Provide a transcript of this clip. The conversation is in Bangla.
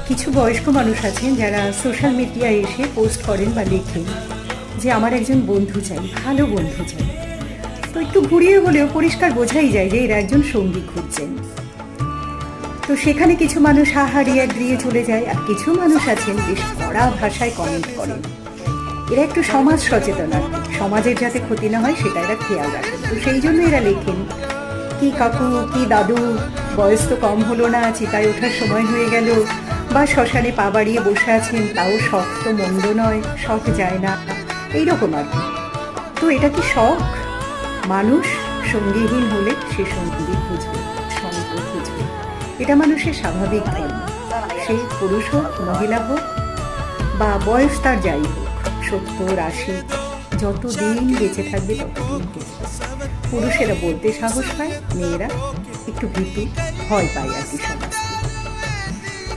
কিছু বয়স্ক মানুষ আছেন যারা সোশ্যাল মিডিয়ায় এসে পোস্ট করেন বা লেখেন যে আমার একজন বন্ধু চাই, ভালো বন্ধু চাই। তো একটু ঘুরিয়ে হলেও পরিষ্কার বোঝাই যায় যে এরা একজন সঙ্গী খুঁজছেন। তো সেখানে কিছু মানুষ হাহারিয়ে দিয়ে চলে যায়, আর কিছু মানুষ আছেন বেশ কড়া ভাষায় কমেন্ট করেন। এরা একটু সমাজ সচেতন, আর সমাজের যাতে ক্ষতি না হয় সেটা এরা খেয়াল রাখেন। তো সেই জন্য এরা লেখেন, কি কাকু, কি দাদু, বয়স তো কম হলো না, চিতায় ওঠার সময় হয়ে গেল, বা শ্মশানে পা বাড়িয়ে বসে আছেন, তাও শখ তো মন্দ নয়, শখ যায় না, এইরকম আর কি। তো এটা কি শখ? মানুষ সঙ্গীহীন হলে সে সঙ্গী খুঁজবে, সঙ্গ খুঁজবে, এটা মানুষের স্বাভাবিক ধর্ম। সে পুরুষ হোক, মহিলা হোক, বা বয়স তার যাই হোক, 70, 80, যতদিন বেঁচে থাকবে ততদিন খুঁজবে। পুরুষেরা বলতে সাহস পায়, মেয়েরা একটু ভীতু ভয় পায় আর কি।